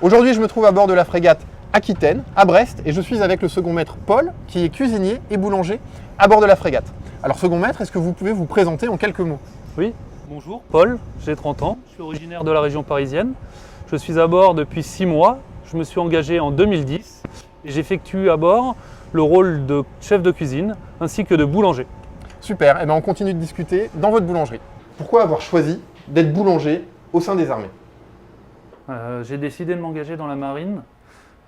Aujourd'hui, je me trouve à bord de la frégate Aquitaine, à Brest, et je suis avec le second maître Paul, qui est cuisinier et boulanger à bord de la frégate. Alors second maître, est-ce que vous pouvez vous présenter en quelques mots? Oui, bonjour, Paul, j'ai 30 ans, je suis originaire de la région parisienne. Je suis à bord depuis 6 mois, je me suis engagé en 2010 et j'effectue à bord le rôle de chef de cuisine ainsi que de boulanger. Super, et bien on continue de discuter dans votre boulangerie. Pourquoi avoir choisi d'être boulanger au sein des armées? J'ai décidé de m'engager dans la marine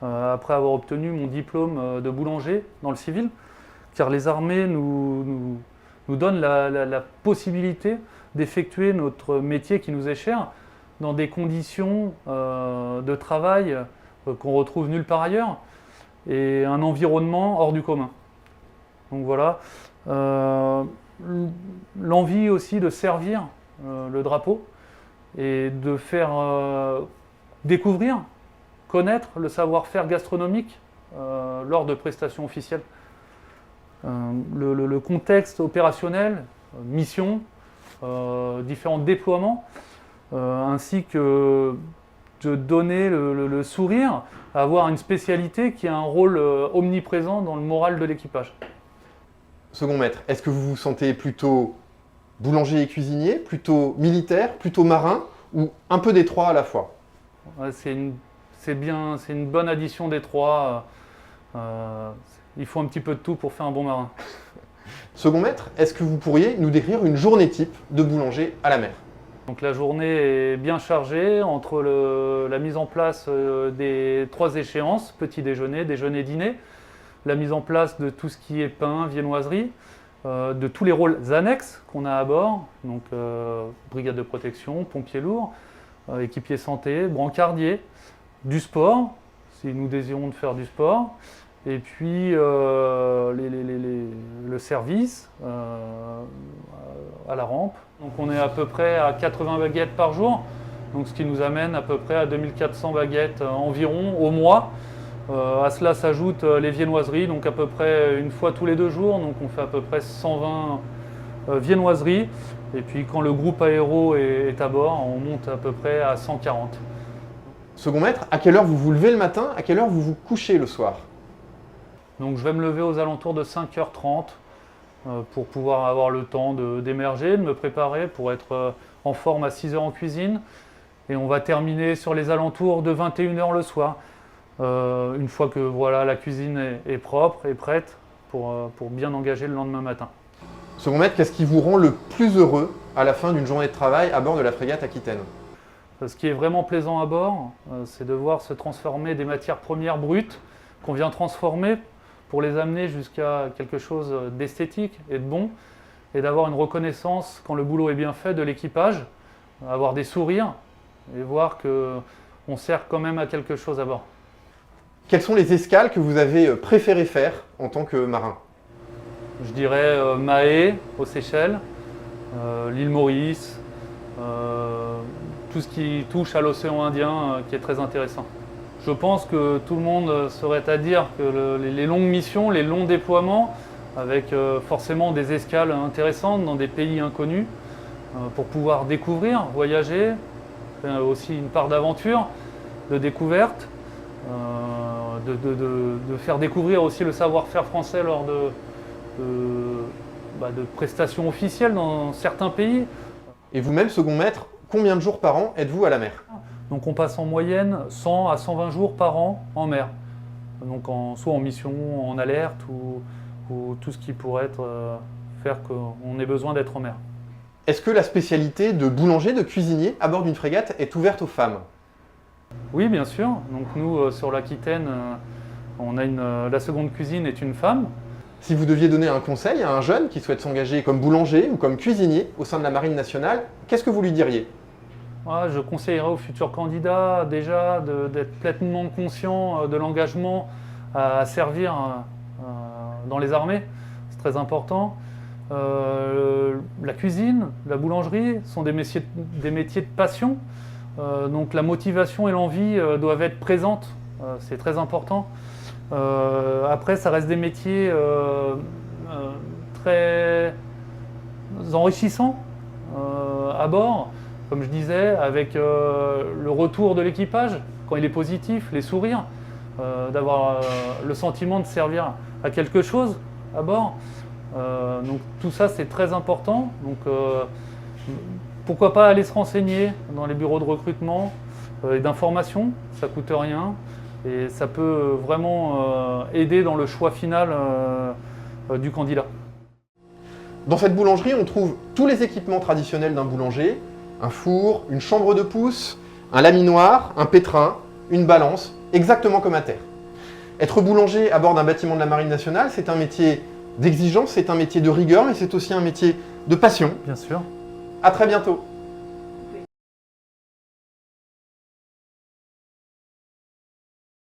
après avoir obtenu mon diplôme de boulanger dans le civil, car les armées nous donnent la possibilité d'effectuer notre métier qui nous est cher dans des conditions de travail qu'on retrouve nulle part ailleurs et un environnement hors du commun. Donc voilà, l'envie aussi de servir le drapeau et de faire découvrir, connaître le savoir-faire gastronomique lors de prestations officielles. Le contexte opérationnel, mission, différents déploiements, ainsi que de donner le sourire, avoir une spécialité qui a un rôle omniprésent dans le moral de l'équipage. Second maître, est-ce que vous vous sentez plutôt boulanger et cuisinier, plutôt militaire, plutôt marin, ou un peu des trois à la fois? Ouais, c'est une bonne addition des trois. Il faut un petit peu de tout pour faire un bon marin. Second maître, est-ce que vous pourriez nous décrire une journée type de boulanger à la mer? Donc la journée est bien chargée entre la mise en place des 3 échéances, petit déjeuner, déjeuner, dîner, la mise en place de tout ce qui est pain, viennoiserie, de tous les rôles annexes qu'on a à bord, donc brigade de protection, pompiers lourds, équipier santé, brancardier, du sport, si nous désirons de faire du sport, et puis le service à la rampe. Donc on est à peu près à 80 baguettes par jour, donc ce qui nous amène à peu près à 2400 baguettes environ au mois. À cela s'ajoutent les viennoiseries, donc à peu près une fois tous les 2 jours, donc on fait à peu près 120 viennoiseries. Et puis quand le groupe aéro est à bord, on monte à peu près à 140. Second maître, à quelle heure vous vous levez le matin, à quelle heure vous vous couchez le soir? Donc je vais me lever aux alentours de 5h30 pour pouvoir avoir le temps d'émerger, de me préparer pour être en forme à 6h en cuisine. Et on va terminer sur les alentours de 21h le soir. Une fois que voilà, la cuisine est propre et prête pour bien engager le lendemain matin. Second maître, qu'est-ce qui vous rend le plus heureux à la fin d'une journée de travail à bord de la frégate Aquitaine? Ce qui est vraiment plaisant à bord, c'est de voir se transformer des matières premières brutes qu'on vient transformer pour les amener jusqu'à quelque chose d'esthétique et de bon, et d'avoir une reconnaissance quand le boulot est bien fait de l'équipage, avoir des sourires et voir qu'on sert quand même à quelque chose à bord. Quelles sont les escales que vous avez préféré faire en tant que marin? Je dirais Mahé aux Seychelles, l'île Maurice, tout ce qui touche à l'océan Indien qui est très intéressant. Je pense que tout le monde serait à dire que les longues missions, les longs déploiements, avec forcément des escales intéressantes dans des pays inconnus, pour pouvoir découvrir, voyager, aussi une part d'aventure, de découverte, de faire découvrir aussi le savoir-faire français lors de prestations officielles dans certains pays. Et vous-même, second maître, combien de jours par an êtes-vous à la mer? Donc on passe en moyenne 100 à 120 jours par an en mer. Donc soit en mission, en alerte ou tout ce qui pourrait faire qu'on ait besoin d'être en mer. Est-ce que la spécialité de boulanger, de cuisinier à bord d'une frégate est ouverte aux femmes? Oui, bien sûr. Donc nous, sur l'Aquitaine, on a la seconde cuisine est une femme. Si vous deviez donner un conseil à un jeune qui souhaite s'engager comme boulanger ou comme cuisinier au sein de la Marine nationale, qu'est-ce que vous lui diriez? Je conseillerais aux futurs candidats déjà d'être pleinement conscients de l'engagement à servir dans les armées. C'est très important. La cuisine, la boulangerie sont des métiers de passion. Donc la motivation et l'envie doivent être présentes. C'est très important. Après, ça reste des métiers très enrichissants à bord, comme je disais, avec le retour de l'équipage. quand il est positif, les sourires, d'avoir le sentiment de servir à quelque chose à bord. Donc tout ça c'est très important. Donc pourquoi pas aller se renseigner dans les bureaux de recrutement et d'information, ça coûte rien et ça peut vraiment aider dans le choix final du candidat. Dans cette boulangerie, on trouve tous les équipements traditionnels d'un boulanger, un four, une chambre de pousse, un laminoir, un pétrin, une balance, exactement comme à terre. Être boulanger à bord d'un bâtiment de la Marine nationale, c'est un métier d'exigence, c'est un métier de rigueur, mais c'est aussi un métier de passion. Bien sûr. À très bientôt.